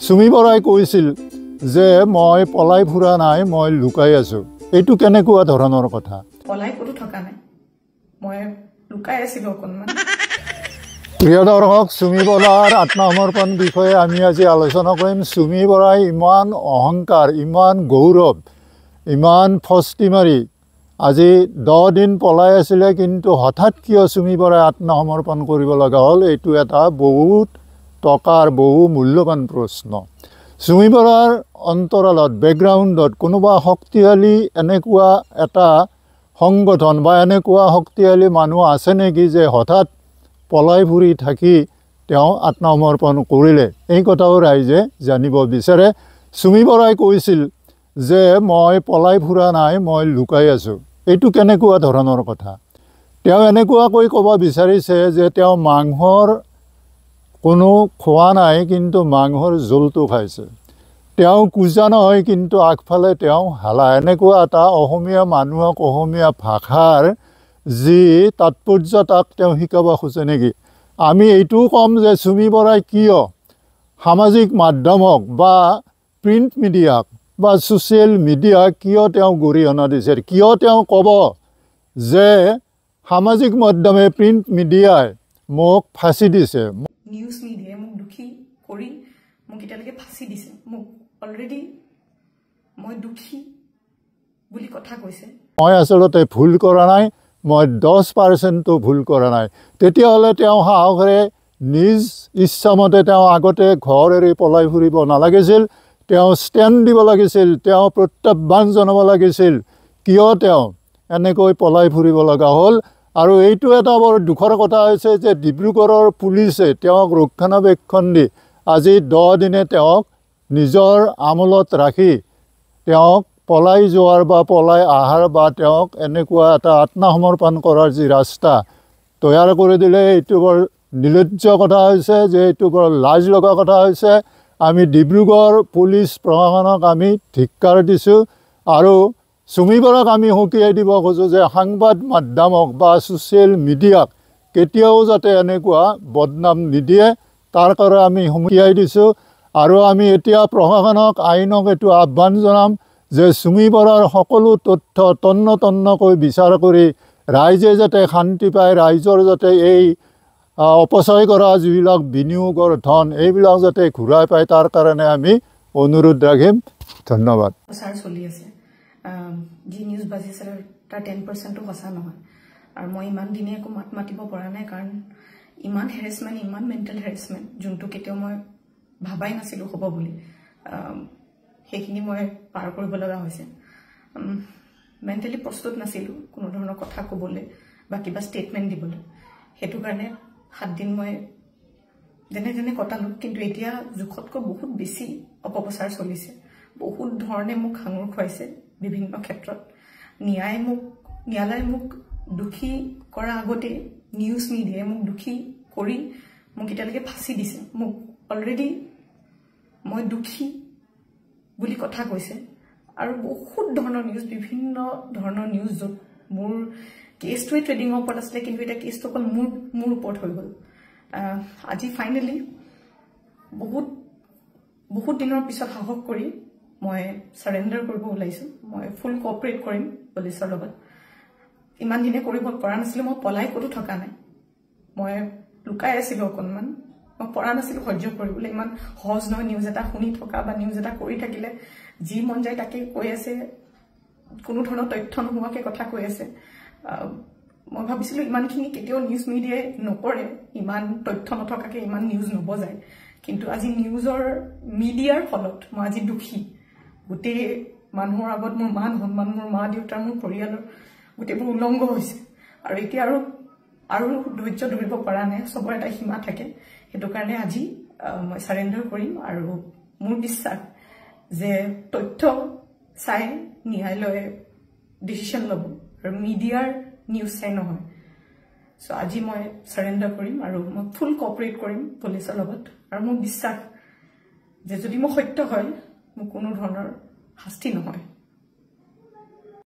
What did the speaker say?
চুমি বৰাই কৈছিল যে মই পলাই ফুৰা নাই, মই লুকাই আছো। এইটো কেনেকুৱা ধৰণৰ কথা? পলাই ক'তো থকা নাই, মই লুকাই আছিলো অকণমান। প্ৰিয় দৰ্শক, চুমি বৰাৰ আত্মসমৰ্পণ বিষয়ে আমি আজি আলোচনা কৰিম। চুমি বৰাই ইমান অহংকাৰ, ইমান গৌৰৱ, ইমান ফষ্টি মাৰি আজি 10 দিন পলাই আছিলে, কিন্তু হঠাৎ কিয় চুমি বৰাই আত্মসমৰ্পণ কৰিব লগা হ'ল? এইটো এটা বহুত টকাৰ বহু মূল্যৱান প্ৰশ্ন। চুমি বৰাৰ অন্তৰালত, বেকগ্ৰাউণ্ডত কোনোবা শক্তিশালী এনেকুৱা এটা সংগঠন বা এনেকুৱা শক্তিশালী মানুহ আছে নেকি যে হঠাৎ পলাই ফুৰি থাকি তেওঁ আত্মসমৰ্পণ কৰিলে? এই কথাও ৰাইজে জানিব বিচাৰে। চুমি বৰাই কৈছিল যে মই পলাই ফুৰা নাই, মই লুকাই আছোঁ। এইটো কেনেকুৱা ধৰণৰ কথা? তেওঁ এনেকুৱাকৈ ক'ব বিচাৰিছে যে তেওঁ মাংসৰ কোনো খোৱা নাই, কিন্তু মাংসৰ জোলটো খাইছে। তেওঁ কোজা নহয়, কিন্তু আগফালে তেওঁ হালা। এনেকুৱা এটা অসমীয়া মানুহক অসমীয়া ভাষাৰ যি তাৎপৰ্য তাক তেওঁ শিকাব খোজে নেকি? আমি এইটোও ক'ম যে চুমি বৰাই কিয় সামাজিক মাধ্যমক বা প্ৰিণ্ট মিডিয়াক বা ছ'চিয়েল মিডিয়াক কিয় তেওঁ গৰিহণা দিছে? কিয় তেওঁ ক'ব যে সামাজিক মাধ্যমে, প্ৰিণ্ট মিডিয়াই মোক ফাঁচি দিছে? নিউজ মিডিয়াই মোক দুখী কৰি মোক এতিয়ালৈকে ফাঁচি দিছে। মোক অলৰেডি মই দুখী বুলি কথা কৈছে। মই আচলতে ভুল কৰা নাই, মই 10%ও ভুল কৰা নাই। তেতিয়াহ'লে তেওঁ সাহসেৰে নিজ ইচ্ছামতে তেওঁ আগতে ঘৰ এৰি পলাই ফুৰিব নালাগিছিল। তেওঁ ষ্টেণ্ড দিব লাগিছিল, তেওঁ প্ৰত্যাহ্বান জনাব লাগিছিল কিয় তেওঁ এনেকৈ পলাই ফুৰিব লগা হ'ল। আৰু এইটো এটা বৰ দুখৰ কথা হৈছে যে ডিব্ৰুগড়ৰ পুলিচে তেওঁক ৰক্ষণাবেক্ষণ দি আজি 10 দিনে তেওঁক নিজৰ আমোলত ৰাখি তেওঁক পলাই যোৱাৰ বা পলাই অহাৰ বা তেওঁক এনেকুৱা এটা আত্মসমৰ্পণ কৰাৰ যি ৰাস্তা তৈয়াৰ কৰি দিলে, এইটো বৰ নিলজ্জ কথা হৈছে, যে এইটো বৰ লাজ লগা কথা হৈছে। আমি ডিব্ৰুগড় পুলিচ প্ৰশাসনক আমি ধিক্কাৰ দিছোঁ আৰু চুমি বৰাক আমি সকীয়াই দিব খোজোঁ যে সাংবাদ মাধ্যমক বা ছ'চিয়েল মিডিয়াক কেতিয়াও যাতে এনেকুৱা বদনাম নিদিয়ে, তাৰ কাৰণে আমি সকীয়াই দিছোঁ। আৰু আমি এতিয়া প্ৰশাসনক, আইনক এইটো আহ্বান জনাম যে চুমি বৰাৰ সকলো তথ্য তন্ন তন্নকৈ বিচাৰ কৰি ৰাইজে যাতে শান্তি পায়, ৰাইজৰ যাতে এই অপচয় কৰা যিবিলাক বিনিয়োগৰ ধন এইবিলাক যাতে ঘূৰাই পায়, তাৰ কাৰণে আমি অনুৰোধ ৰাখিম। ধন্যবাদ। প্ৰচাৰ চলি আছে, যি নিউজ বাজিছে তাৰ 10%ও সঁচা নহয়। আৰু মই ইমান দিনে একো মাত মাতিব পৰা নাই, কাৰণ ইমান হেৰেছমেণ্ট, ইমান মেণ্টেল হেৰেছমেণ্ট, যোনটো কেতিয়াও মই ভাবাই নাছিলোঁ হ'ব বুলি, সেইখিনি মই পাৰ কৰিব লগা হৈছে। মেণ্টেলি প্ৰস্তুত নাছিলোঁ কোনো ধৰণৰ কথা ক'বলৈ বা কিবা ষ্টেটমেণ্ট দিবলৈ। সেইটো কাৰণে 7 দিন মই যেনে যেনে কটালোঁ, কিন্তু এতিয়া জোখতকৈ বহুত বেছি অপপ্ৰচাৰ চলিছে। বহুত ধৰণে মোক সাঙুৰ খুৱাইছে বিভিন্ন ক্ষেত্ৰত। ন্যায়ালয়ে মোক দোষী কৰাৰ আগতে নিউজ মিডিয়াই মোক দোষী কৰি মোক এতিয়ালৈকে ফাঁচি দিছে। মোক অলৰেডি মই দুখী বুলি কথা কৈছে। আৰু বহুত ধৰণৰ নিউজ, বিভিন্ন ধৰণৰ নিউজ, য'ত মোৰ কেছটোৱে ট্ৰেডিঙৰ ওপৰত আছিলে, কিন্তু এতিয়া কেছটো অকল মোৰ ওপৰত হৈ গ'ল। আজি ফাইনেলি বহুত দিনৰ পিছত সাহস কৰি মই চাৰেণ্ডাৰ কৰিব ওলাইছোঁ। মই ফুল কোঅপাৰেট কৰিম পুলিচৰ লগত। ইমান দিনে কৰিব পৰা নাছিলোঁ। মই পলাই ক'তো থকা নাই, মই লুকাই আছিলোঁ অকণমান। মই পৰা নাছিলোঁ সহ্য কৰিবলৈ। ইমান সহজ নহয় নিউজ এটা শুনি থকা বা নিউজ এটা কৰি থাকিলে। যি মন যায় তাকে কৈ আছে, কোনো ধৰণৰ তথ্য নোহোৱাকৈ কথা কৈ আছে। মই ভাবিছিলোঁ ইমানখিনি কেতিয়াও নিউজ মিডিয়াই নকৰে, ইমান তথ্য নথকাকৈ ইমান নিউজ নবজায়। কিন্তু আজি মিডিয়াৰ ফলত মই আজি দুখী। গোটেই মানুহৰ আগত মোৰ মান সন্মান, মোৰ মা দেউতাৰ, মোৰ পৰিয়ালৰ গোটেইবোৰ উলংঘ হৈছে। আৰু এতিয়া আৰু ধৈৰ্য ধৰিব পৰা নাই, চবৰে এটা সীমা থাকে। সেইটো কাৰণে আজি মই চাৰেণ্ডাৰ কৰিম। আৰু মোৰ বিশ্বাস যে তথ্য চাই ন্যায়ালয়ে ডিচিশ্যন ল'ব, আৰু মিডিয়াৰ নিউজ চাই নহয়। চ' আজি মই চাৰেণ্ডাৰ কৰিম আৰু মই ফুল কোঅপাৰেট কৰিম পুলিচৰ লগত। আৰু মোৰ বিশ্বাস যে যদি মোৰ সত্য হয়, মোৰ কোনো ধৰণৰ শাস্তি নহয়।